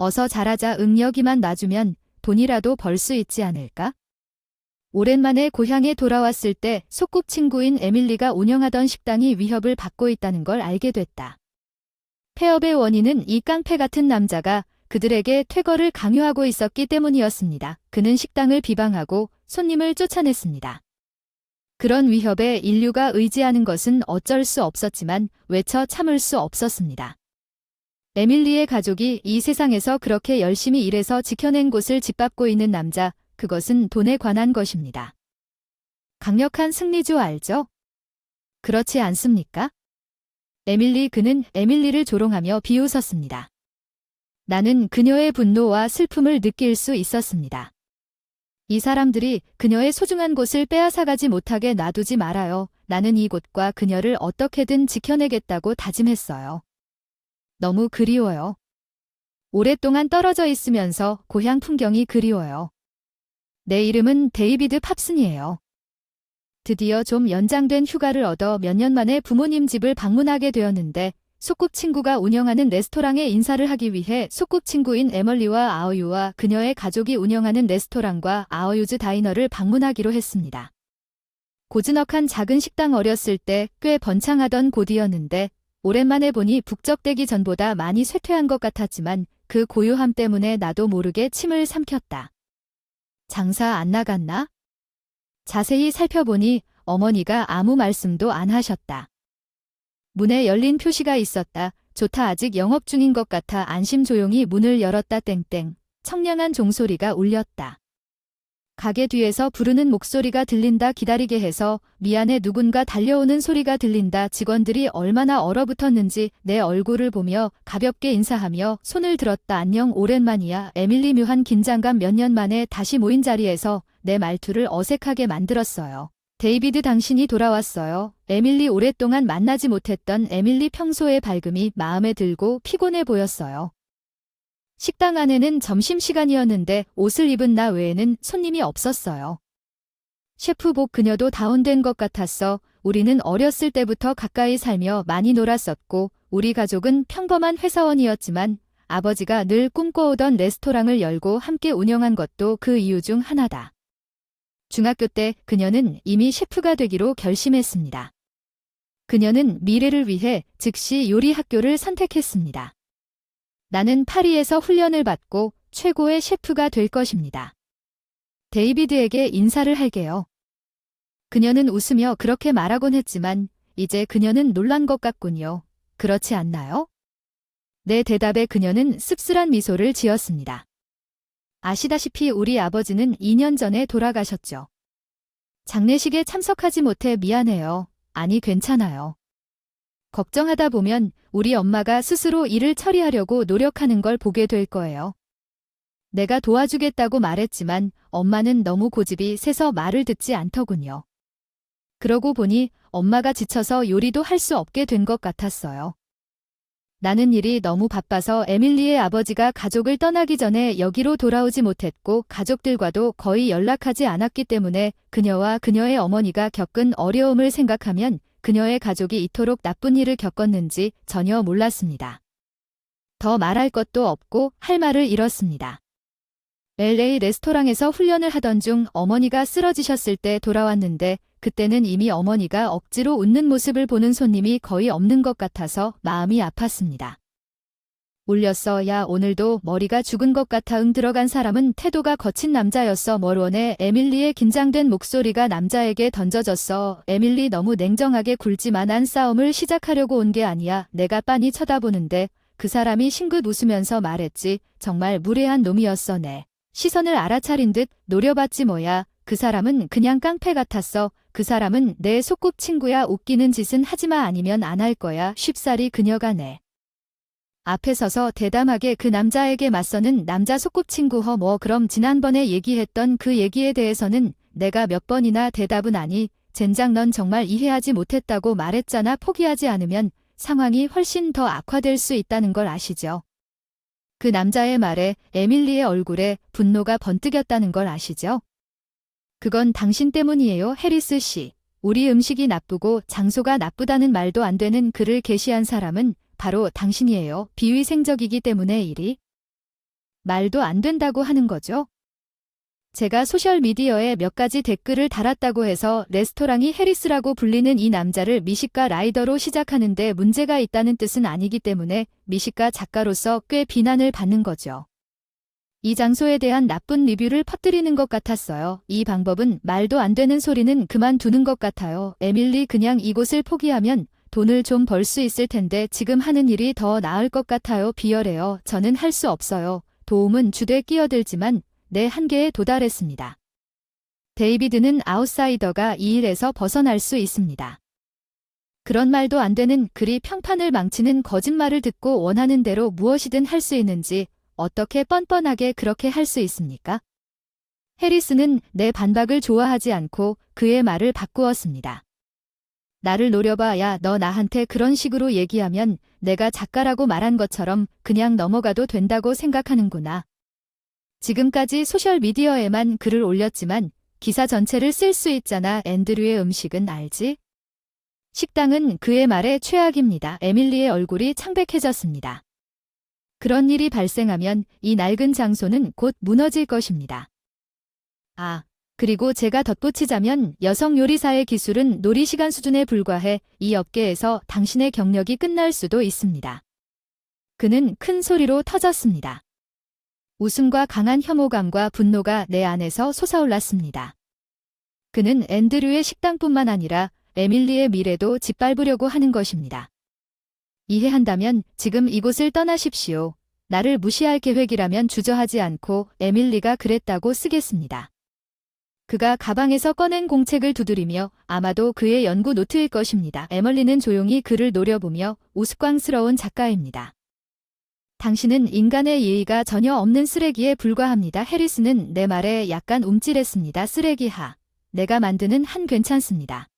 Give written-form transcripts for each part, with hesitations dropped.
어서 잘하자 여기만 놔주면 돈이라도 벌 수 있지 않을까? 오랜만에 고향에 돌아왔을 때 소꿉친구인 에밀리가 운영하던 식당이 위협을 받고 있다는 걸 알게 됐다. 폐업의 원인은 이 깡패 같은 남자가 그들에게 퇴거를 강요하고 있었기 때문이었습니다. 그는 식당을 비방하고 손님을 쫓아냈습니다. 그런 위협에 인류가 의지하는 것은 어쩔 수 없었지만 외쳐 참을 수 없었습니다. 에밀리의 가족이 이 세상에서 그렇게 열심히 일해서 지켜낸 곳을 짓밟고 있는 남자, 그것은 돈에 관한 것입니다. 강력한 승리주 알죠? 그렇지 않습니까? 그는 에밀리를 조롱하며 비웃었습니다. 나는 그녀의 분노와 슬픔을 느낄 수 있었습니다. 이 사람들이 그녀의 소중한 곳을 빼앗아가지 못하게 놔두지 말아요. 나는 이 곳과 그녀를 어떻게든 지켜내겠다고 다짐했어요. 너무 그리워요. 오랫동안 떨어져 있으면서 고향 풍경이 그리워요. 내 이름은 데이비드 팝슨이에요. 드디어 좀 연장된 휴가를 얻어 몇 년 만에 부모님 집을 방문하게 되었는데 소꿉친구가 운영하는 레스토랑에 인사를 하기 위해 소꿉친구인 에멀리와 아어유와 그녀의 가족이 운영하는 레스토랑과 아어유즈 다이너를 방문하기로 했습니다. 고즈넉한 작은 식당 어렸을 때 꽤 번창하던 곳이었는데 오랜만에 보니 북적대기 전보다 많이 쇠퇴한 것 같았지만 그 고요함 때문에 나도 모르게 침을 삼켰다. 장사 안 나갔나? 자세히 살펴보니 어머니가 아무 말씀도 안 하셨다. 문에 열린 표시가 있었다. 좋다 아직 영업 중인 것 같아 안심 조용히 문을 열었다 땡땡. 청량한 종소리가 울렸다. 가게 뒤에서 부르는 목소리가 들린다 기다리게 해서 미안해 누군가 달려오는 소리가 들린다 직원들이 얼마나 얼어붙었는지 내 얼굴을 보며 가볍게 인사하며 손을 들었다 안녕 오랜만이야 에밀리 묘한 긴장감 몇 년 만에 다시 모인 자리에서 내 말투를 어색하게 만들었어요. 데이비드 당신이 돌아왔어요. 에밀리 오랫동안 만나지 못했던 에밀리 평소의 밝음이 마음에 들고 피곤해 보였어요. 식당 안에는 점심시간이었는데 옷을 입은 나 외에는 손님이 없었어요. 셰프복 그녀도 다운된 것 같았어. 우리는 어렸을 때부터 가까이 살며 많이 놀았었고 우리 가족은 평범한 회사원이었지만 아버지가 늘 꿈꿔오던 레스토랑을 열고 함께 운영한 것도 그 이유 중 하나다. 중학교 때 그녀는 이미 셰프가 되기로 결심했습니다. 그녀는 미래를 위해 즉시 요리 학교를 선택했습니다. 나는 파리에서 훈련을 받고 최고의 셰프가 될 것입니다. 데이비드에게 인사를 할게요. 그녀는 웃으며 그렇게 말하곤 했지만 이제 그녀는 놀란 것 같군요. 그렇지 않나요? 내 대답에 그녀는 씁쓸한 미소를 지었습니다. 아시다시피 우리 아버지는 2년 전에 돌아가셨죠. 장례식에 참석하지 못해 미안해요. 아니 괜찮아요. 걱정하다 보면 우리 엄마가 스스로 일을 처리하려고 노력하는 걸 보게 될 거예요. 내가 도와주겠다고 말했지만 엄마는 너무 고집이 세서 말을 듣지 않더군요. 그러고 보니 엄마가 지쳐서 요리도 할 수 없게 된 것 같았어요. 나는 일이 너무 바빠서 에밀리의 아버지가 가족을 떠나기 전에 여기로 돌아오지 못했고 가족들과도 거의 연락하지 않았기 때문에 그녀와 그녀의 어머니가 겪은 어려움을 생각하면 그녀의 가족이 이토록 나쁜 일을 겪었는지 전혀 몰랐습니다. 더 말할 것도 없고 할 말을 잃었습니다. LA 레스토랑에서 훈련을 하던 중 어머니가 쓰러지셨을 때 돌아왔는데 그때는 이미 어머니가 억지로 웃는 모습을 보는 손님이 거의 없는 것 같아서 마음이 아팠습니다. 울렸어. 야 오늘도 머리가 죽은 것 같아. 들어간 사람은 태도가 거친 남자였어. 뭘 원해? 에밀리의 긴장된 목소리가 남자에게 던져졌어. 에밀리 너무 냉정하게 굴지 마. 난 싸움을 시작하려고 온 게 아니야. 내가 빤히 쳐다보는데 그 사람이 싱긋 웃으면서 말했지. 정말 무례한 놈이었어. 내 시선을 알아차린 듯 노려봤지 뭐야. 그 사람은 그냥 깡패 같았어. 그 사람은 내 소꿉친구야. 웃기는 짓은 하지마 아니면 안 할 거야. 쉽사리 그녀가 내 앞에 서서 대담하게 그 남자에게 맞서는 남자 소꿉친구 그럼 지난번에 얘기했던 그 얘기에 대해서는 내가 몇 번이나 대답은 아니 젠장 넌 정말 이해하지 못했다고 말했잖아. 포기하지 않으면 상황이 훨씬 더 악화될 수 있다는 걸 아시죠? 그 남자의 말에 에밀리의 얼굴에 분노가 번뜩였다는 걸 아시죠? 그건 당신 때문이에요, 해리스 씨. 우리 음식이 나쁘고 장소가 나쁘다는 말도 안 되는 글을 게시한 사람은 바로 당신이에요. 비위생적이기 때문에 일이 말도 안 된다고 하는 거죠. 제가 소셜미디어에 몇 가지 댓글을 달았다고 해서 레스토랑이 해리스라고 불리는 이 남자를 미식가 라이더로 시작하는데 문제가 있다는 뜻은 아니기 때문에 미식가 작가로서 꽤 비난을 받는 거죠. 이 장소에 대한 나쁜 리뷰를 퍼뜨리는 것 같았어요. 이 방법은 말도 안 되는 소리는 그만두는 것 같아요. 에밀리 그냥 이곳을 포기하면 돈을 좀 벌 수 있을 텐데 지금 하는 일이 더 나을 것 같아요. 비열해요. 저는 할 수 없어요. 도움은 주되 끼어들지만 내 한계에 도달했습니다. 데이비드는 아웃사이더가 이 일에서 벗어날 수 있습니다. 그런 말도 안 되는 그리 평판을 망치는 거짓말을 듣고 원하는 대로 무엇이든 할 수 있는지 어떻게 뻔뻔하게 그렇게 할 수 있습니까? 해리스는 내 반박을 좋아하지 않고 그의 말을 바꾸었습니다. 나를 노려봐. 야, 너 나한테 그런 식으로 얘기하면 내가 작가라고 말한 것처럼 그냥 넘어가도 된다고 생각하는구나. 지금까지 소셜미디어에만 글을 올렸지만 기사 전체를 쓸 수 있잖아. 앤드류의 음식은 알지? 식당은 그의 말에 최악입니다. 에밀리의 얼굴이 창백해졌습니다. 그런 일이 발생하면 이 낡은 장소는 곧 무너질 것입니다. 아, 그리고 제가 덧붙이자면 여성 요리사의 기술은 놀이시간 수준에 불과해 이 업계에서 당신의 경력이 끝날 수도 있습니다. 그는 큰 소리로 터졌습니다. 웃음과 강한 혐오감과 분노가 내 안에서 솟아올랐습니다. 그는 앤드류의 식당뿐만 아니라 에밀리의 미래도 짓밟으려고 하는 것입니다. 이해한다면 지금 이곳을 떠나십시오. 나를 무시할 계획이라면 주저하지 않고 에밀리가 그랬다고 쓰겠습니다. 그가 가방에서 꺼낸 공책을 두드리며 아마도 그의 연구 노트일 것입니다. 에멀리는 조용히 그를 노려보며 우스꽝스러운 작가입니다. 당신은 인간의 예의가 전혀 없는 쓰레기에 불과합니다. 해리스는 내 말에 약간 움찔했습니다. 쓰레기하. 내가 만드는 한 괜찮습니다.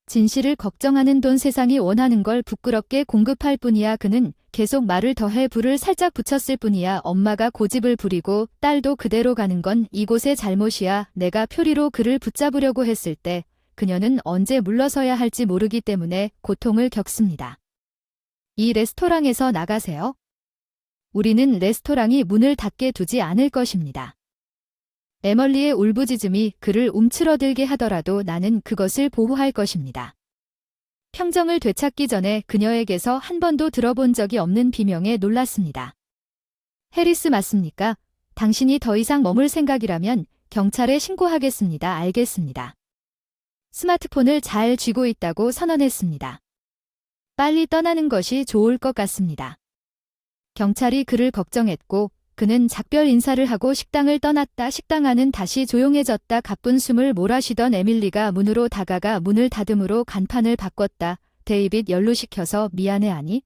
진실을 걱정하는 돈 세상이 원하는 걸 부끄럽게 공급할 뿐이야. 그는 계속 말을 더해 불을 살짝 붙였을 뿐이야. 엄마가 고집을 부리고 딸도 그대로 가는 건 이곳의 잘못이야. 내가 표리로 그를 붙잡으려고 했을 때 그녀는 언제 물러서야 할지 모르기 때문에 고통을 겪습니다. 이 레스토랑에서 나가세요. 우리는 레스토랑이 문을 닫게 두지 않을 것입니다. 에멀리의 울부짖음이 그를 움츠러들게 하더라도 나는 그것을 보호할 것입니다. 평정을 되찾기 전에 그녀에게서 한 번도 들어본 적이 없는 비명에 놀랐습니다. 해리스 맞습니까? 당신이 더 이상 머물 생각이라면 경찰에 신고하겠습니다. 알겠습니다. 스마트폰을 잘 쥐고 있다고 선언했습니다. 빨리 떠나는 것이 좋을 것 같습니다. 경찰이 그를 걱정했고 그는 작별 인사를 하고 식당을 떠났다. 식당 안은 다시 조용해졌다. 가쁜 숨을 몰아쉬던 에밀리가 문으로 다가가 문을 닫음으로 간판을 바꿨다. 데이빗 연루시켜서 미안해 하니?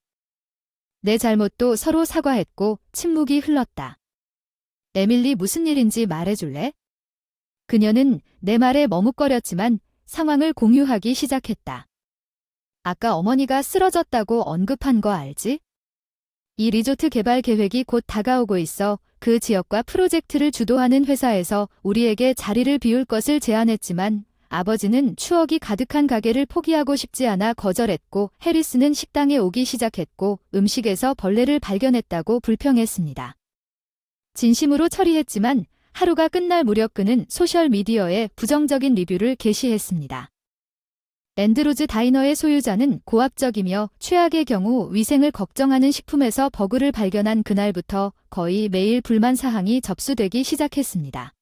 내 잘못도 서로 사과했고 침묵이 흘렀다. 에밀리 무슨 일인지 말해줄래? 그녀는 내 말에 머뭇거렸지만 상황을 공유하기 시작했다. 아까 어머니가 쓰러졌다고 언급한 거 알지? 이 리조트 개발 계획이 곧 다가오고 있어 그 지역과 프로젝트를 주도하는 회사에서 우리에게 자리를 비울 것을 제안했지만 아버지는 추억이 가득한 가게를 포기하고 싶지 않아 거절했고 해리스는 식당에 오기 시작했고 음식에서 벌레를 발견했다고 불평했습니다. 진심으로 처리했지만 하루가 끝날 무렵 그는 소셜미디어에 부정적인 리뷰를 게시했습니다. 앤드루즈 다이너의 소유자는 고압적이며 최악의 경우 위생을 걱정하는 식품에서 버그를 발견한 그날부터 거의 매일 불만 사항이 접수되기 시작했습니다.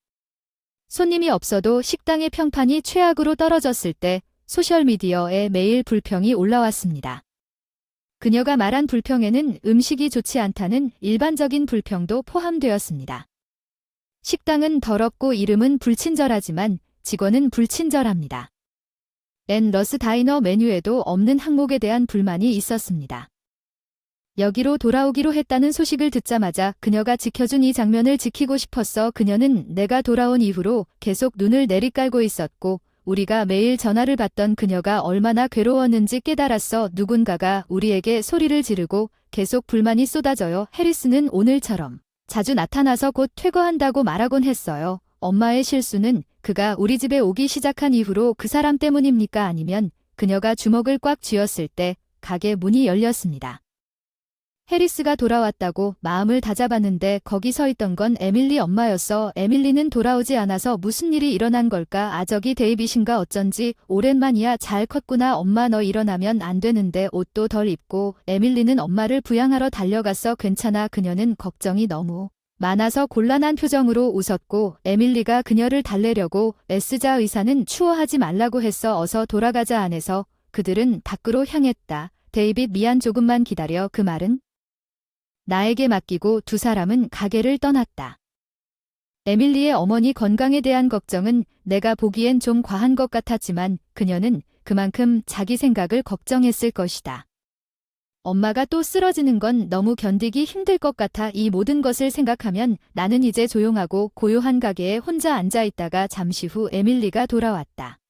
손님이 없어도 식당의 평판이 최악으로 떨어졌을 때 소셜미디어에 매일 불평이 올라왔습니다. 그녀가 말한 불평에는 음식이 좋지 않다는 일반적인 불평도 포함되었습니다. 식당은 더럽고 이름은 불친절하지만 직원은 불친절합니다. 앤 러스 다이너 메뉴에도 없는 항목에 대한 불만이 있었습니다. 여기로 돌아오기로 했다는 소식을 듣자마자 그녀가 지켜준 이 장면을 지키고 싶었어. 그녀는 내가 돌아온 이후로 계속 눈을 내리깔고 있었고 우리가 매일 전화를 받던 그녀가 얼마나 괴로웠는지 깨달았어. 누군가가 우리에게 소리를 지르고 계속 불만이 쏟아져요. 해리스는 오늘처럼 자주 나타나서 곧 퇴거한다고 말하곤 했어요. 엄마의 실수는 그가 우리 집에 오기 시작한 이후로 그 사람 때문입니까? 아니면 그녀가 주먹을 꽉 쥐었을 때 가게 문이 열렸습니다. 해리스가 돌아왔다고 마음을 다잡았는데 거기 서 있던 건 에밀리 엄마였어. 에밀리는 돌아오지 않아서 무슨 일이 일어난 걸까? 저기 데이빗인가 어쩐지 오랜만이야. 잘 컸구나. 엄마 너 일어나면 안 되는데 옷도 덜 입고. 에밀리는 엄마를 부양하러 달려갔어. 괜찮아. 그녀는 걱정이 너무 많아서 곤란한 표정으로 웃었고 에밀리가 그녀를 달래려고 애쓰자 의사는 추워하지 말라고 했어. 어서 돌아가자. 안에서 그들은 밖으로 향했다. 데이빗 미안 조금만 기다려. 그 말은 나에게 맡기고 두 사람은 가게를 떠났다. 에밀리의 어머니 건강에 대한 걱정은 내가 보기엔 좀 과한 것 같았지만 그녀는 그만큼 자기 생각을 걱정했을 것이다. 엄마가 또 쓰러지는 건 너무 견디기 힘들 것 같아. 이 모든 것을 생각하면 나는 이제 조용하고 고요한 가게에 혼자 앉아 있다가 잠시 후 에밀리가 돌아왔다.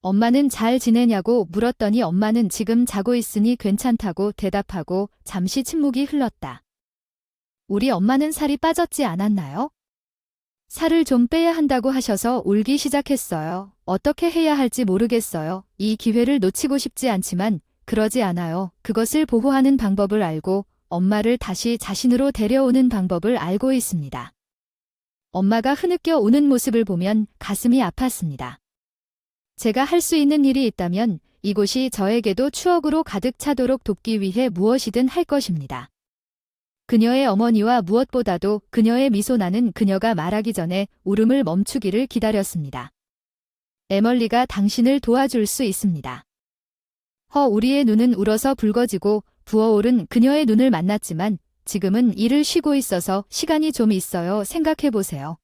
엄마는 잘 지내냐고 물었더니 엄마는 지금 자고 있으니 괜찮다고 대답하고 잠시 침묵이 흘렀다. 우리 엄마는 살이 빠졌지 않았나요? 살을 좀 빼야 한다고 하셔서 울기 시작했어요. 어떻게 해야 할지 모르겠어요. 이 기회를 놓치고 싶지 않지만 그러지 않아요. 그것을 보호하는 방법을 알고 엄마를 다시 자신으로 데려오는 방법을 알고 있습니다. 엄마가 흐느껴 우는 모습을 보면 가슴이 아팠습니다. 제가 할 수 있는 일이 있다면 이곳이 저에게도 추억으로 가득 차도록 돕기 위해 무엇이든 할 것입니다. 그녀의 어머니와 무엇보다도 그녀의 미소 나는 그녀가 말하기 전에 울음을 멈추기를 기다렸습니다. 에멀리가 당신을 도와줄 수 있습니다. 우리의 눈은 울어서 붉어지고 부어오른 그녀의 눈을 만났지만 지금은 일을 쉬고 있어서 시간이 좀 있어요. 생각해보세요.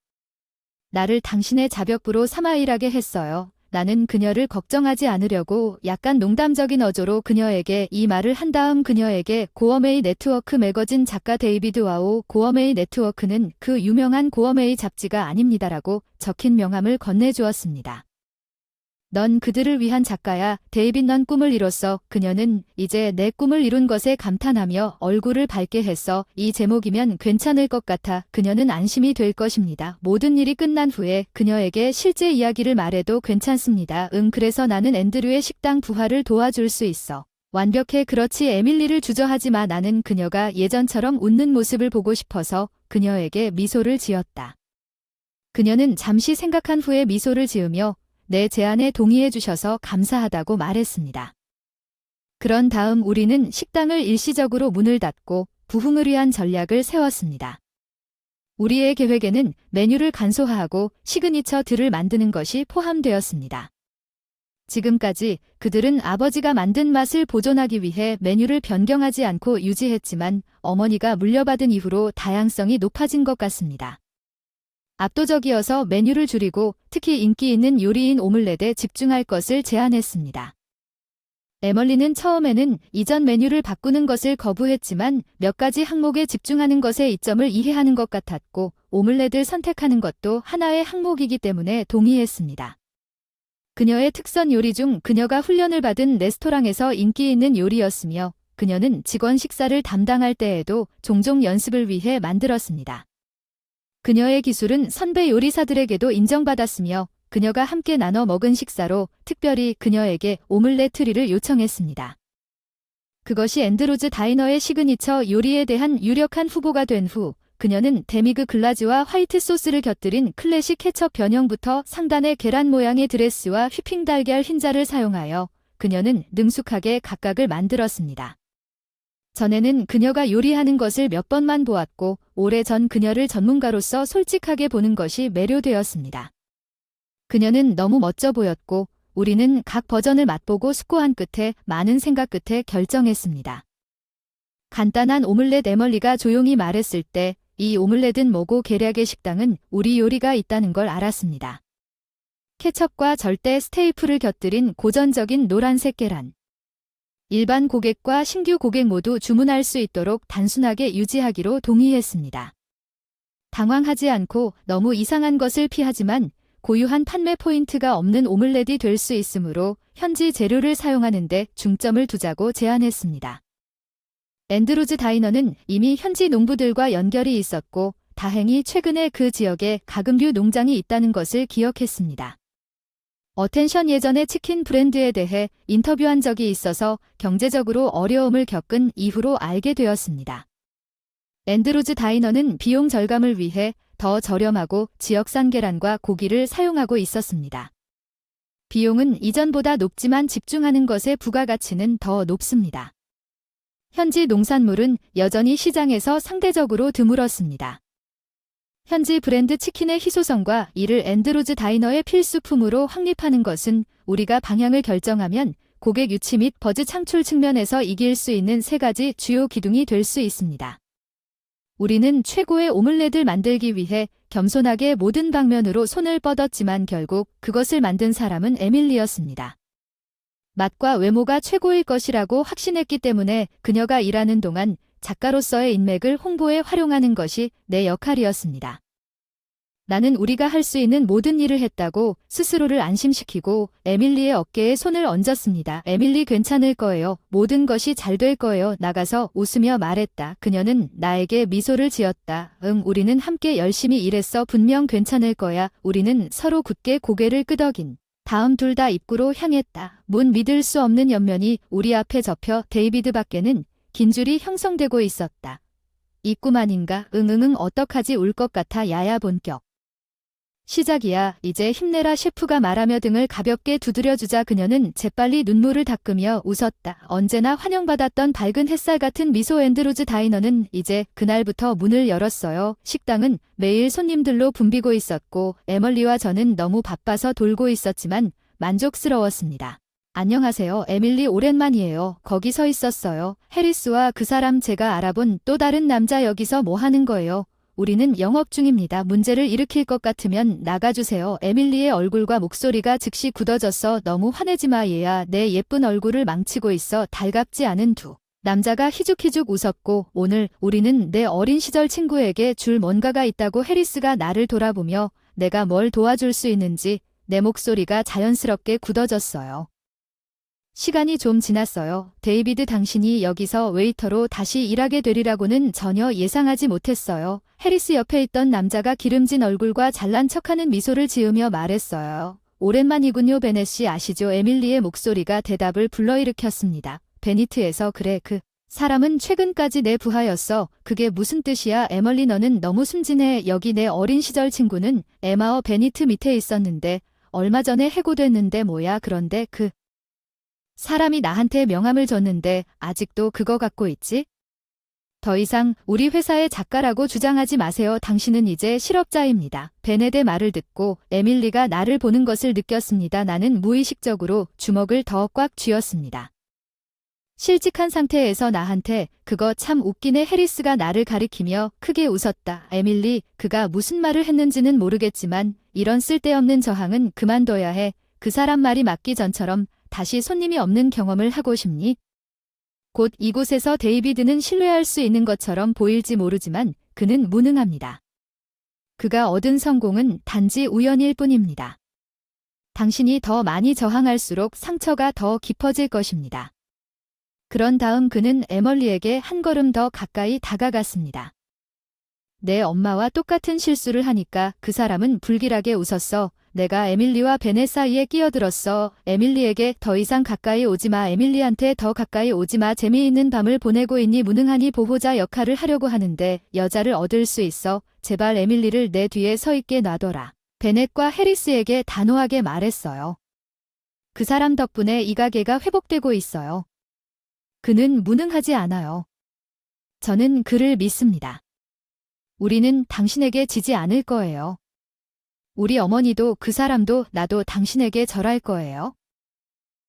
나를 당신의 자벽부로 삼아 일하게 했어요. 나는 그녀를 걱정하지 않으려고 약간 농담적인 어조로 그녀에게 이 말을 한 다음 그녀에게 고어메이 네트워크 매거진 작가 데이비드 와우 고어메이 네트워크는 그 유명한 고어메이 잡지가 아닙니다라고 적힌 명함을 건네주었습니다. 넌 그들을 위한 작가야. 데이빗 넌 꿈을 이뤘어. 그녀는 이제 내 꿈을 이룬 것에 감탄하며 얼굴을 밝게 했어. 이 제목이면 괜찮을 것 같아. 그녀는 안심이 될 것입니다. 모든 일이 끝난 후에 그녀에게 실제 이야기를 말해도 괜찮습니다. 그래서 나는 앤드류의 식당 부활을 도와줄 수 있어. 완벽해. 그렇지. 에밀리를 주저하지 마. 나는 그녀가 예전처럼 웃는 모습을 보고 싶어서 그녀에게 미소를 지었다. 그녀는 잠시 생각한 후에 미소를 지으며 내 제안에 동의해 주셔서 감사하다고 말했습니다. 그런 다음 우리는 식당을 일시적으로 문을 닫고 부흥을 위한 전략을 세웠습니다. 우리의 계획에는 메뉴를 간소화하고 시그니처들을 만드는 것이 포함되었습니다. 지금까지 그들은 아버지가 만든 맛을 보존하기 위해 메뉴를 변경하지 않고 유지했지만 어머니가 물려받은 이후로 다양성이 높아진 것 같습니다. 압도적이어서 메뉴를 줄이고 특히 인기 있는 요리인 오믈렛에 집중할 것을 제안했습니다. 에멀리는 처음에는 이전 메뉴를 바꾸는 것을 거부했지만 몇 가지 항목에 집중하는 것에 이점을 이해하는 것 같았고 오믈렛을 선택하는 것도 하나의 항목이기 때문에 동의했습니다. 그녀의 특선 요리 중 그녀가 훈련을 받은 레스토랑에서 인기 있는 요리였으며 그녀는 직원 식사를 담당할 때에도 종종 연습을 위해 만들었습니다. 그녀의 기술은 선배 요리사들에게도 인정받았으며 그녀가 함께 나눠 먹은 식사로 특별히 그녀에게 오믈렛 트리를 요청했습니다. 그것이 앤드루즈 다이너의 시그니처 요리에 대한 유력한 후보가 된 후 그녀는 데미그 글라즈와 화이트 소스를 곁들인 클래식 케첩 변형부터 상단의 계란 모양의 드레스와 휘핑 달걀 흰자를 사용하여 그녀는 능숙하게 각각을 만들었습니다. 전에는 그녀가 요리하는 것을 몇 번만 보았고 오래전 그녀를 전문가로서 솔직하게 보는 것이 매료되었습니다. 그녀는 너무 멋져 보였고 우리는 각 버전을 맛보고 숙고한 끝에 많은 생각 끝에 결정했습니다. 간단한 오믈렛 에멀리가 조용히 말했을 때 이 오믈렛은 뭐고 계략의 식당은 우리 요리가 있다는 걸 알았습니다. 케첩과 절대 스테이플을 곁들인 고전적인 노란색 계란. 일반 고객과 신규 고객 모두 주문할 수 있도록 단순하게 유지하기로 동의했습니다. 당황하지 않고 너무 이상한 것을 피하지만 고유한 판매 포인트가 없는 오믈렛이 될 수 있으므로 현지 재료를 사용하는 데 중점을 두자고 제안했습니다. 앤드루즈 다이너는 이미 현지 농부들과 연결이 있었고 다행히 최근에 그 지역에 가금류 농장이 있다는 것을 기억했습니다. 어텐션 예전에 치킨 브랜드에 대해 인터뷰한 적이 있어서 경제적으로 어려움을 겪은 이후로 알게 되었습니다. 앤드루즈 다이너는 비용 절감을 위해 더 저렴하고 지역산 계란과 고기를 사용하고 있었습니다. 비용은 이전보다 높지만 집중하는 것의 부가가치는 더 높습니다. 현지 농산물은 여전히 시장에서 상대적으로 드물었습니다. 현지 브랜드 치킨의 희소성과 이를 앤드루즈 다이너의 필수품으로 확립하는 것은 우리가 방향을 결정하면 고객 유치 및 버즈 창출 측면에서 이길 수 있는 세 가지 주요 기둥이 될 수 있습니다. 우리는 최고의 오믈렛을 만들기 위해 겸손하게 모든 방면으로 손을 뻗었지만 결국 그것을 만든 사람은 에밀리였습니다. 맛과 외모가 최고일 것이라고 확신했기 때문에 그녀가 일하는 동안 작가로서의 인맥을 홍보에 활용하는 것이 내 역할이었습니다. 나는 우리가 할 수 있는 모든 일을 했다고 스스로를 안심시키고 에밀리의 어깨에 손을 얹었습니다. 에밀리 괜찮을 거예요. 모든 것이 잘 될 거예요. 나가서 웃으며 말했다. 그녀는 나에게 미소를 지었다. 응, 우리는 함께 열심히 일했어. 분명 괜찮을 거야. 우리는 서로 굳게 고개를 끄덕인 다음 둘 다 입구로 향했다. 문 믿을 수 없는 옆면이 우리 앞에 접혀 데이비드 밖에는 긴 줄이 형성되고 있었다. 입구만인가? 응응응 어떡하지 울 것 같아 야야 본격. 시작이야. 이제 힘내라 셰프가 말하며 등을 가볍게 두드려주자 그녀는 재빨리 눈물을 닦으며 웃었다. 언제나 환영받았던 밝은 햇살 같은 미소 앤드루즈 다이너는 이제 그날부터 문을 열었어요. 식당은 매일 손님들로 붐비고 있었고 에멀리와 저는 너무 바빠서 돌고 있었지만 만족스러웠습니다. 안녕하세요. 에밀리 오랜만이에요. 거기 서 있었어요. 해리스와 그 사람 제가 알아본 또 다른 남자 여기서 뭐 하는 거예요? 우리는 영업 중입니다. 문제를 일으킬 것 같으면 나가주세요. 에밀리의 얼굴과 목소리가 즉시 굳어졌어. 너무 화내지 마 얘야. 내 예쁜 얼굴을 망치고 있어. 달갑지 않은 두 남자가 희죽희죽 웃었고 오늘 우리는 내 어린 시절 친구에게 줄 뭔가가 있다고 해리스가 나를 돌아보며 내가 뭘 도와줄 수 있는지 내 목소리가 자연스럽게 굳어졌어요. 시간이 좀 지났어요. 데이비드 당신이 여기서 웨이터로 다시 일하게 되리라고는 전혀 예상하지 못했어요. 해리스 옆에 있던 남자가 기름진 얼굴과 잘난 척하는 미소를 지으며 말했어요. 오랜만이군요. 베넷 씨 아시죠? 에밀리의 목소리가 대답을 불러일으켰습니다. 베니트에서 그래 그 사람은 최근까지 내 부하였어. 그게 무슨 뜻이야? 에멀리 너는 너무 순진해. 여기 내 어린 시절 친구는 에마어 베니트 밑에 있었는데 얼마 전에 해고됐는데 뭐야. 그런데 그 사람이 나한테 명함을 줬는데 아직도 그거 갖고 있지? 더 이상 우리 회사의 작가라고 주장하지 마세요. 당신은 이제 실업자입니다. 베넷의 말을 듣고 에밀리가 나를 보는 것을 느꼈습니다. 나는 무의식적으로 주먹을 더 꽉 쥐었습니다. 실직한 상태에서 나한테 그거 참 웃기네. 해리스가 나를 가리키며 크게 웃었다. 에밀리, 그가 무슨 말을 했는지는 모르겠지만 이런 쓸데없는 저항은 그만둬야 해. 그 사람 말이 맞기 전처럼 다시 손님이 없는 경험을 하고 싶니? 곧 이곳에서 데이비드는 신뢰할 수 있는 것처럼 보일지 모르지만 그는 무능합니다. 그가 얻은 성공은 단지 우연일 뿐입니다. 당신이 더 많이 저항할수록 상처가 더 깊어질 것입니다. 그런 다음 그는 에멀리에게 한 걸음 더 가까이 다가갔습니다. 내 엄마와 똑같은 실수를 하니까 그 사람은 불길하게 웃었어. 내가 에밀리와 베넷 사이에 끼어들었어. 에밀리에게 더 이상 가까이 오지 마. 에밀리한테 더 가까이 오지 마. 재미있는 밤을 보내고 있니? 무능하니 보호자 역할을 하려고 하는데 여자를 얻을 수 있어. 제발 에밀리를 내 뒤에 서 있게 놔둬라. 베넷과 해리스에게 단호하게 말했어요. 그 사람 덕분에 이 가게가 회복되고 있어요. 그는 무능하지 않아요. 저는 그를 믿습니다. 우리는 당신에게 지지 않을 거예요. 우리 어머니도 그 사람도 나도 당신에게 절할 거예요.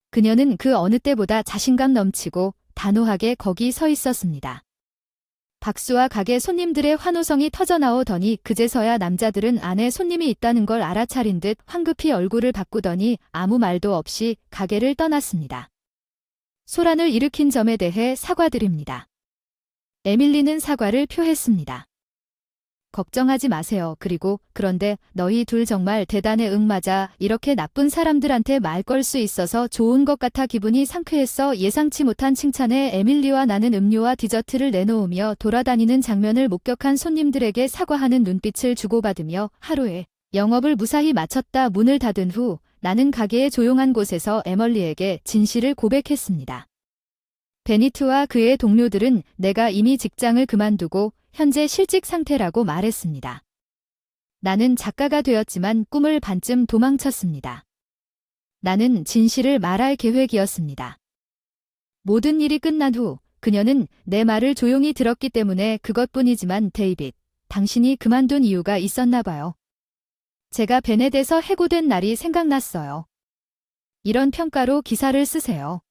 그녀는 그 어느 때보다 자신감 넘치고 단호하게 거기 서 있었습니다. 박수와 가게 손님들의 환호성이 터져나오더니 그제서야 남자들은 안에 손님이 있다는 걸 알아차린 듯 황급히 얼굴을 바꾸더니 아무 말도 없이 가게를 떠났습니다. 소란을 일으킨 점에 대해 사과드립니다. 에밀리는 사과를 표했습니다. 걱정하지 마세요. 그리고 그런데 너희 둘 정말 대단해. 응 맞아. 이렇게 나쁜 사람들한테 말 걸 수 있어서 좋은 것 같아. 기분이 상쾌했어. 예상치 못한 칭찬에 에밀리와 나는 음료와 디저트를 내놓으며 돌아다니는 장면을 목격한 손님들에게 사과하는 눈빛을 주고받으며 하루에 영업을 무사히 마쳤다. 문을 닫은 후 나는 가게의 조용한 곳에서 에멀리에게 진실을 고백했습니다. 베니트와 그의 동료들은 내가 이미 직장을 그만두고 현재 실직 상태라고 말했습니다. 나는 작가가 되었지만 꿈을 반쯤 도망쳤습니다. 나는 진실을 말할 계획이었습니다. 모든 일이 끝난 후 그녀는 내 말을 조용히 들었기 때문에 그것뿐이지만 데이빗, 당신이 그만둔 이유가 있었나 봐요. 제가 베넷에서 해고된 날이 생각났어요. 이런 평가로 기사를 쓰세요.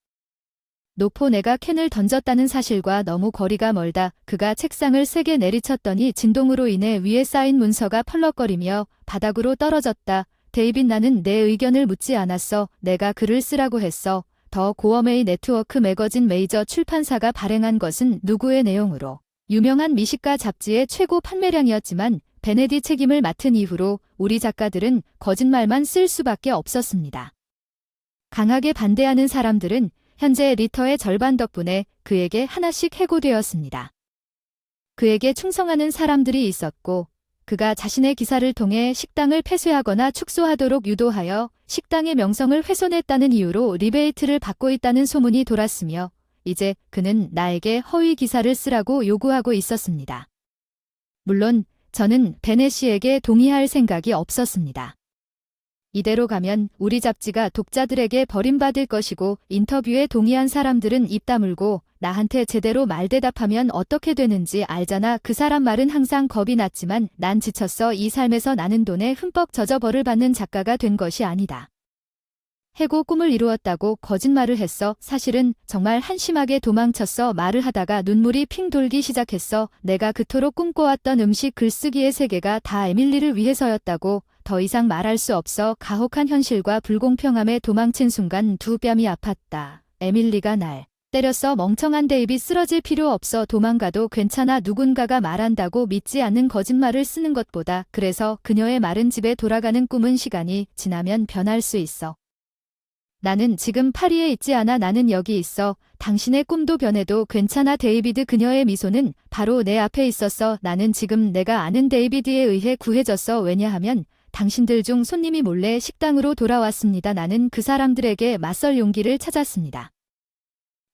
노포 내가 캔을 던졌다는 사실과 너무 거리가 멀다. 그가 책상을 세게 내리쳤더니 진동으로 인해 위에 쌓인 문서가 펄럭거리며 바닥으로 떨어졌다. 데이빗 나는 내 의견을 묻지 않았어. 내가 글을 쓰라고 했어. 더 고어메이 네트워크 매거진 메이저 출판사가 발행한 것은 누구의 내용으로 유명한 미식가 잡지의 최고 판매량이었지만 베네디 책임을 맡은 이후로 우리 작가들은 거짓말만 쓸 수밖에 없었습니다. 강하게 반대하는 사람들은 현재 리터의 절반 덕분에 그에게 하나씩 해고되었습니다. 그에게 충성하는 사람들이 있었고 그가 자신의 기사를 통해 식당을 폐쇄하거나 축소하도록 유도하여 식당의 명성을 훼손했다는 이유로 리베이트를 받고 있다는 소문이 돌았으며 이제 그는 나에게 허위 기사를 쓰라고 요구하고 있었습니다. 물론 저는 베네시에게 동의할 생각이 없었습니다. 이대로 가면 우리 잡지가 독자들에게 버림받을 것이고 인터뷰에 동의한 사람들은 입 다물고 나한테 제대로 말대답하면 어떻게 되는지 알잖아. 그 사람 말은 항상 겁이 났지만 난 지쳤어. 이 삶에서 나는 돈에 흠뻑 젖어 벌을 받는 작가가 된 것이 아니다. 해고 꿈을 이루었다고 거짓말을 했어. 사실은 정말 한심하게 도망쳤어. 말을 하다가 눈물이 핑 돌기 시작했어. 내가 그토록 꿈꿔왔던 음식 글쓰기의 세계가 다 에밀리를 위해서였다고. 더 이상 말할 수 없어. 가혹한 현실과 불공평함에 도망친 순간 두 뺨이 아팠다. 에밀리가 날 때렸어. 멍청한 데이빗 쓰러질 필요 없어. 도망가도 괜찮아. 누군가가 말한다고 믿지 않는 거짓말을 쓰는 것보다. 그래서 그녀의 마른 집에 돌아가는 꿈은 시간이 지나면 변할 수 있어. 나는 지금 파리에 있지 않아. 나는 여기 있어. 당신의 꿈도 변해도 괜찮아. 데이비드 그녀의 미소는 바로 내 앞에 있었어. 나는 지금 내가 아는 데이비드에 의해 구해졌어. 왜냐하면 당신들 중 손님이 몰래 식당으로 돌아왔습니다. 나는 그 사람들에게 맞설 용기를 찾았습니다.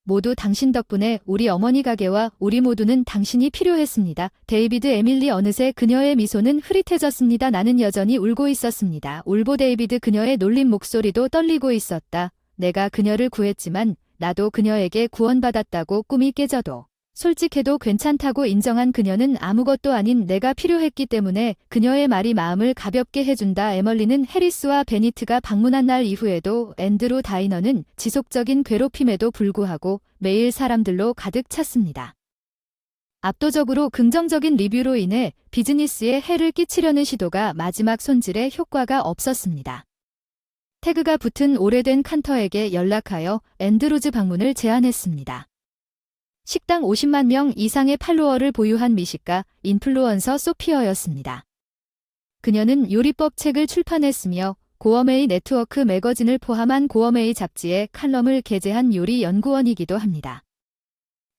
모두 당신 덕분에 우리 어머니 가게와 우리 모두는 당신이 필요했습니다. 데이비드 에밀리 어느새 그녀의 미소는 흐릿해졌습니다. 나는 여전히 울고 있었습니다. 울보 데이비드 그녀의 놀린 목소리도 떨리고 있었다. 내가 그녀를 구했지만 나도 그녀에게 구원받았다고 꿈이 깨져도 솔직해도 괜찮다고 인정한 그녀는 아무것도 아닌 내가 필요했기 때문에 그녀의 말이 마음을 가볍게 해준다. 에멀리는 해리스와 베니트가 방문한 날 이후에도 앤드루 다이너는 지속적인 괴롭힘에도 불구하고 매일 사람들로 가득 찼습니다. 압도적으로 긍정적인 리뷰로 인해 비즈니스에 해를 끼치려는 시도가 마지막 손질에 효과가 없었습니다. 태그가 붙은 오래된 칸터에게 연락하여 앤드루즈 방문을 제안했습니다. 식당 50만 명 이상의 팔로워를 보유한 미식가 인플루언서 소피어였습니다. 그녀는 요리법 책을 출판했으며 고어메이 네트워크 매거진을 포함한 고어메이 잡지에 칼럼을 게재한 요리 연구원이기도 합니다.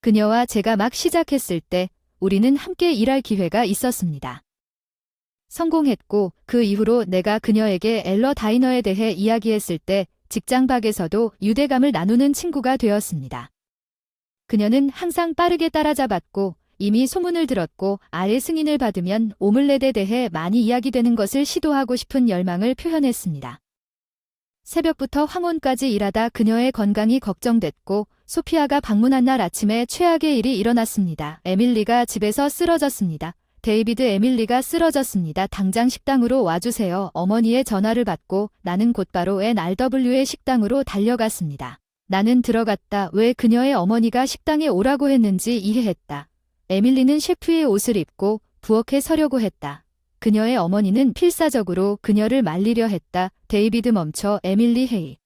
그녀와 제가 막 시작했을 때 우리는 함께 일할 기회가 있었습니다. 성공했고 그 이후로 내가 그녀에게 엘러 다이너에 대해 이야기했을 때 직장 밖에서도 유대감을 나누는 친구가 되었습니다. 그녀는 항상 빠르게 따라잡았고 이미 소문을 들었고 아의 승인을 받으면 오믈렛에 대해 많이 이야기되는 것을 시도하고 싶은 열망을 표현했습니다. 새벽부터 황혼까지 일하다 그녀의 건강이 걱정됐고 소피아가 방문한 날 아침에 최악의 일이 일어났습니다. 에밀리가 집에서 쓰러졌습니다. 데이비드 에밀리가 쓰러졌습니다. 당장 식당으로 와주세요. 어머니의 전화를 받고 나는 곧바로 NRW의 식당으로 달려갔습니다. 나는 들어갔다. 왜 그녀의 어머니가 식당에 오라고 했는지 이해했다. 에밀리는 셰프의 옷을 입고 부엌에 서려고 했다. 그녀의 어머니는 필사적으로 그녀를 말리려 했다. 데이비드 멈춰. 에밀리 헤이.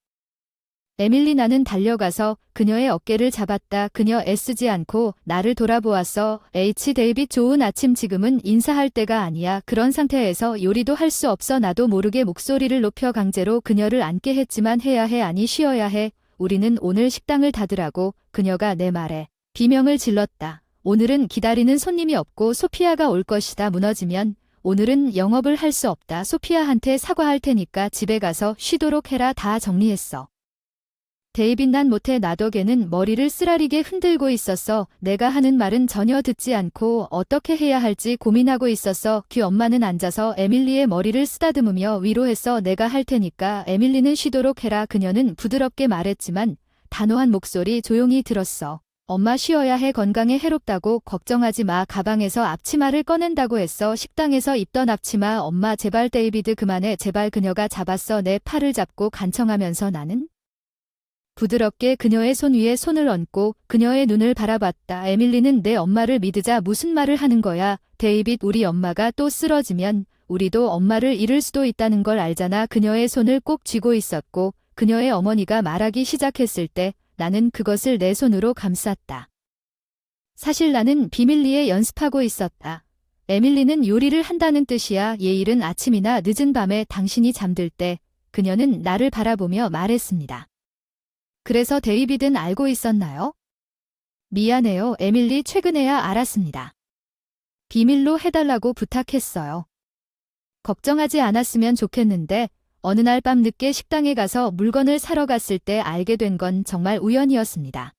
에밀리 나는 달려가서 그녀의 어깨를 잡았다. 그녀 애쓰지 않고 나를 돌아보았어. 데이빗 좋은 아침. 지금은 인사할 때가 아니야. 그런 상태에서 요리도 할 수 없어. 나도 모르게 목소리를 높여 강제로 그녀를 앉게 했지만 해야 해. 아니 쉬어야 해. 우리는 오늘 식당을 닫으라고. 그녀가 내 말에 비명을 질렀다. 오늘은 기다리는 손님이 없고 소피아가 올 것이다. 무너지면 오늘은 영업을 할 수 없다. 소피아한테 사과할 테니까 집에 가서 쉬도록 해라. 다 정리했어. 데이빗 난 못해. 나덕에는 머리를 쓰라리게 흔들고 있었어. 내가 하는 말은 전혀 듣지 않고 어떻게 해야 할지 고민하고 있었어. 그 엄마는 앉아서 에밀리의 머리를 쓰다듬으며 위로했어. 내가 할 테니까 에밀리는 쉬도록 해라. 그녀는 부드럽게 말했지만 단호한 목소리 조용히 들었어. 엄마 쉬어야 해. 건강에 해롭다고. 걱정하지 마. 가방에서 앞치마를 꺼낸다고 했어. 식당에서 입던 앞치마. 엄마 제발 데이비드 그만해. 제발. 그녀가 잡았어. 내 팔을 잡고 간청하면서 나는 부드럽게 그녀의 손 위에 손을 얹고 그녀의 눈을 바라봤다. 에밀리는 내 엄마를 믿으자. 무슨 말을 하는 거야. 데이빗, 우리 엄마가 또 쓰러지면 우리도 엄마를 잃을 수도 있다는 걸 알잖아. 그녀의 손을 꼭 쥐고 있었고 그녀의 어머니가 말하기 시작했을 때 나는 그것을 내 손으로 감쌌다. 사실 나는 비밀리에 연습하고 있었다. 에밀리는 요리를 한다는 뜻이야. 예일은 아침이나 늦은 밤에 당신이 잠들 때 그녀는 나를 바라보며 말했습니다. 그래서 데이빗은 알고 있었나요? 미안해요. 에밀리, 최근에야 알았습니다. 비밀로 해달라고 부탁했어요. 걱정하지 않았으면 좋겠는데 어느 날 밤 늦게 식당에 가서 물건을 사러 갔을 때 알게 된 건 정말 우연이었습니다.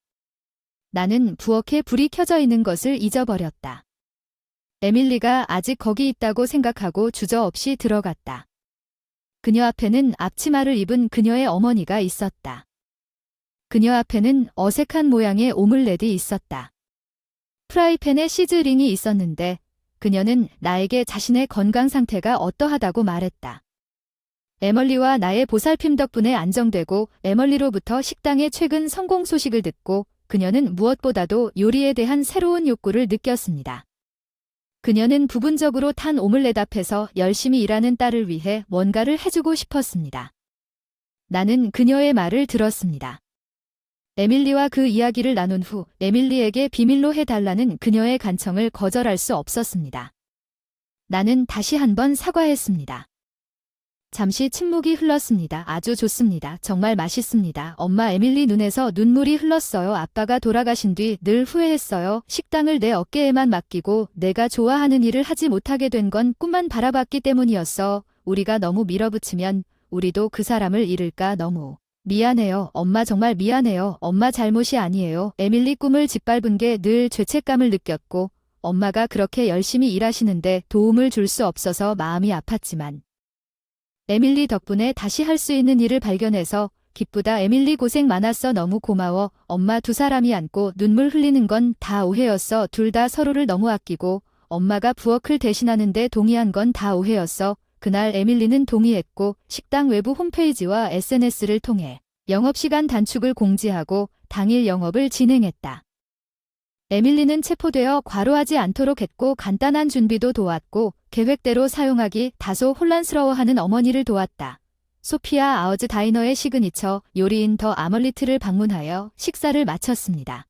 나는 부엌에 불이 켜져 있는 것을 잊어버렸다. 에밀리가 아직 거기 있다고 생각하고 주저없이 들어갔다. 그녀 앞에는 앞치마를 입은 그녀의 어머니가 있었다. 그녀 앞에는 어색한 모양의 오믈렛이 있었다. 프라이팬에 시즈링이 있었는데 그녀는 나에게 자신의 건강 상태가 어떠하다고 말했다. 에멀리와 나의 보살핌 덕분에 안정되고 에멀리로부터 식당의 최근 성공 소식을 듣고 그녀는 무엇보다도 요리에 대한 새로운 욕구를 느꼈습니다. 그녀는 부분적으로 탄 오믈렛 앞에서 열심히 일하는 딸을 위해 뭔가를 해주고 싶었습니다. 나는 그녀의 말을 들었습니다. 에밀리와 그 이야기를 나눈 후 에밀리에게 비밀로 해달라는 그녀의 간청을 거절할 수 없었습니다. 나는 다시 한번 사과했습니다. 잠시 침묵이 흘렀습니다. 아주 좋습니다. 정말 맛있습니다. 엄마. 에밀리 눈에서 눈물이 흘렀어요. 아빠가 돌아가신 뒤 늘 후회했어요. 식당을 내 어깨에만 맡기고 내가 좋아하는 일을 하지 못하게 된 건 꿈만 바라봤기 때문이었어. 우리가 너무 밀어붙이면 우리도 그 사람을 잃을까. 너무 미안해요. 엄마, 정말 미안해요. 엄마 잘못이 아니에요. 에밀리 꿈을 짓밟은 게 늘 죄책감을 느꼈고 엄마가 그렇게 열심히 일하시는데 도움을 줄 수 없어서 마음이 아팠지만 에밀리 덕분에 다시 할 수 있는 일을 발견해서 기쁘다. 에밀리 고생 많았어. 너무 고마워. 엄마. 두 사람이 안고 눈물 흘리는 건 다 오해였어. 둘 다 서로를 너무 아끼고 엄마가 부엌을 대신하는데 동의한 건 다 오해였어. 그날 에밀리는 동의했고 식당 외부 홈페이지와 SNS를 통해 영업시간 단축을 공지하고 당일 영업을 진행했다. 에밀리는 체포되어 과로하지 않도록 했고 간단한 준비도 도왔고 계획대로 사용하기 다소 혼란스러워하는 어머니를 도왔다. 소피아 아워즈 다이너의 시그니처 요리인 더 아멀리트를 방문하여 식사를 마쳤습니다.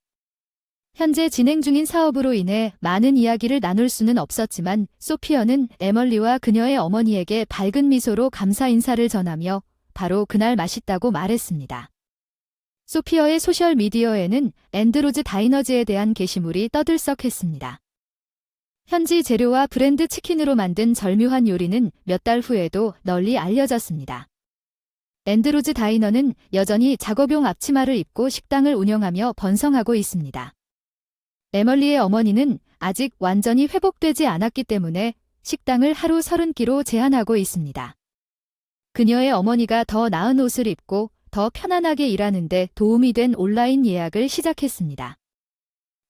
현재 진행 중인 사업으로 인해 많은 이야기를 나눌 수는 없었지만 소피어는 에멀리와 그녀의 어머니에게 밝은 미소로 감사 인사를 전하며 바로 그날 맛있다고 말했습니다. 소피어의 소셜미디어에는 앤드루즈 다이너즈에 대한 게시물이 떠들썩했습니다. 현지 재료와 브랜드 치킨으로 만든 절묘한 요리는 몇 달 후에도 널리 알려졌습니다. 앤드루즈 다이너는 여전히 작업용 앞치마를 입고 식당을 운영하며 번성하고 있습니다. 에멀리의 어머니는 아직 완전히 회복되지 않았기 때문에 식당을 하루 30끼로 제한하고 있습니다. 그녀의 어머니가 더 나은 옷을 입고 더 편안하게 일하는데 도움이 된 온라인 예약을 시작했습니다.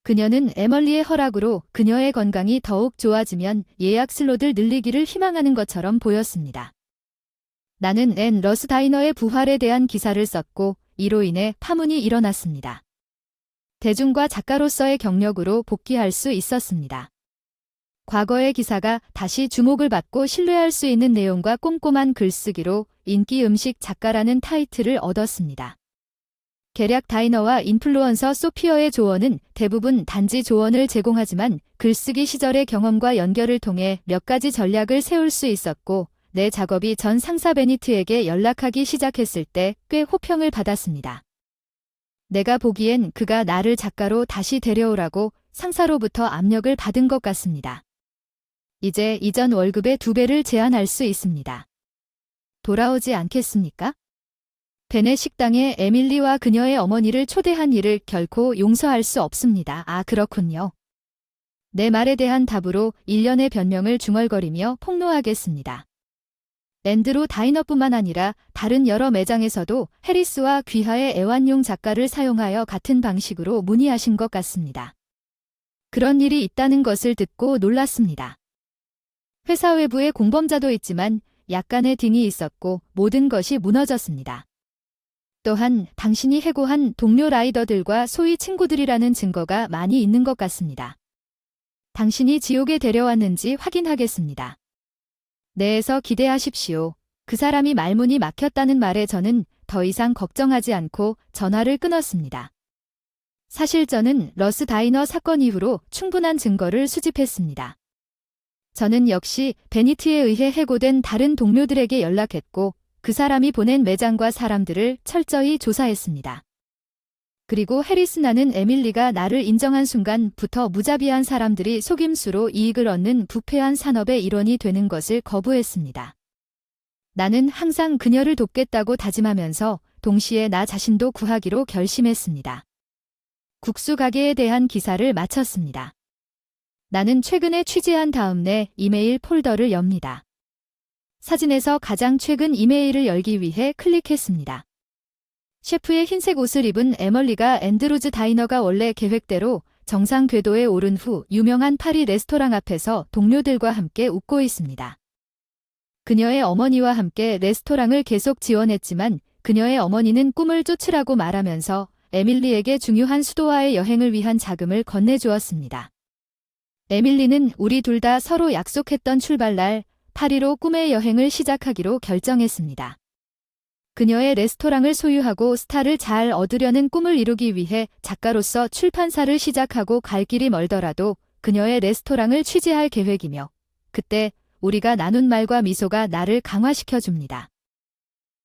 그녀는 에멀리의 허락으로 그녀의 건강이 더욱 좋아지면 예약 슬롯을 늘리기를 희망하는 것처럼 보였습니다. 나는 앤 러스 다이너의 부활에 대한 기사를 썼고 이로 인해 파문이 일어났습니다. 대중과 작가로서의 경력으로 복귀할 수 있었습니다. 과거의 기사가 다시 주목을 받고 신뢰할 수 있는 내용과 꼼꼼한 글쓰기로 인기 음식 작가라는 타이틀을 얻었습니다. 계략 다이너와 인플루언서 소피어의 조언은 대부분 단지 조언을 제공하지만 글쓰기 시절의 경험과 연결을 통해 몇 가지 전략을 세울 수 있었고 내 작업이 전 상사 베니트에게 연락하기 시작했을 때 꽤 호평을 받았습니다. 내가 보기엔 그가 나를 작가로 다시 데려오라고 상사로부터 압력을 받은 것 같습니다. 이제 이전 월급의 2배를 제한할 수 있습니다. 돌아오지 않겠습니까? 벤의 식당에 에밀리와 그녀의 어머니를 초대한 일을 결코 용서할 수 없습니다. 아, 그렇군요. 내 말에 대한 답으로 1년의 변명을 중얼거리며 폭로하겠습니다. 앤드루 다이너뿐만 아니라 다른 여러 매장에서도 해리스와 귀하의 애완용 작가를 사용하여 같은 방식으로 문의하신 것 같습니다. 그런 일이 있다는 것을 듣고 놀랐습니다. 회사 외부에 공범자도 있지만 약간의 딩이 있었고 모든 것이 무너졌습니다. 또한 당신이 해고한 동료 라이더들과 소위 친구들이라는 증거가 많이 있는 것 같습니다. 당신이 지옥에 데려왔는지 확인하겠습니다. 내에서 기대하십시오. 그 사람이 말문이 막혔다는 말에 저는 더 이상 걱정하지 않고 전화를 끊었습니다. 사실 저는 러스 다이너 사건 이후로 충분한 증거를 수집했습니다. 저는 역시 베니트에 의해 해고된 다른 동료들에게 연락했고 그 사람이 보낸 매장과 사람들을 철저히 조사했습니다. 그리고 해리스 나는 에밀리가 나를 인정한 순간부터 무자비한 사람들이 속임수로 이익을 얻는 부패한 산업의 일원이 되는 것을 거부했습니다. 나는 항상 그녀를 돕겠다고 다짐하면서 동시에 나 자신도 구하기로 결심했습니다. 국수 가게에 대한 기사를 마쳤습니다. 나는 최근에 취재한 다음 내 이메일 폴더를 엽니다. 사진에서 가장 최근 이메일을 열기 위해 클릭했습니다. 셰프의 흰색 옷을 입은 에멀리가 앤드루즈 다이너가 원래 계획대로 정상 궤도에 오른 후 유명한 파리 레스토랑 앞에서 동료들과 함께 웃고 있습니다. 그녀의 어머니와 함께 레스토랑을 계속 지원했지만 그녀의 어머니는 꿈을 쫓으라고 말하면서 에밀리에게 중요한 수도와의 여행을 위한 자금을 건네주었습니다. 에밀리는 우리 둘 다 서로 약속했던 출발날 파리로 꿈의 여행을 시작하기로 결정했습니다. 그녀의 레스토랑을 소유하고 스타를 잘 얻으려는 꿈을 이루기 위해 작가로서 출판사를 시작하고 갈 길이 멀더라도 그녀의 레스토랑을 취재할 계획이며 그때 우리가 나눈 말과 미소가 나를 강화시켜줍니다.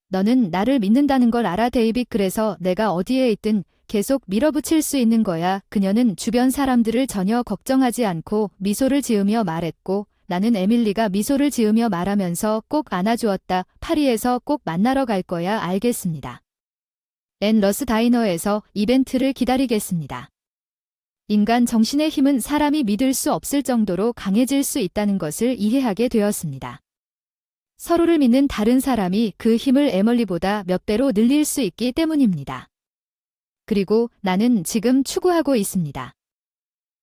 너는 나를 믿는다는 걸 알아, 데이빗. 그래서 내가 어디에 있든 계속 밀어붙일 수 있는 거야. 그녀는 주변 사람들을 전혀 걱정하지 않고 미소를 지으며 말했고 나는 에밀리가 미소를 지으며 말하면서 꼭 안아주었다. 파리에서 꼭 만나러 갈 거야. 알겠습니다. 앤 러스 다이너에서 이벤트를 기다리겠습니다. 인간 정신의 힘은 사람이 믿을 수 없을 정도로 강해질 수 있다는 것을 이해하게 되었습니다. 서로를 믿는 다른 사람이 그 힘을 에멀리보다 몇 배로 늘릴 수 있기 때문입니다. 그리고 나는 지금 추구하고 있습니다.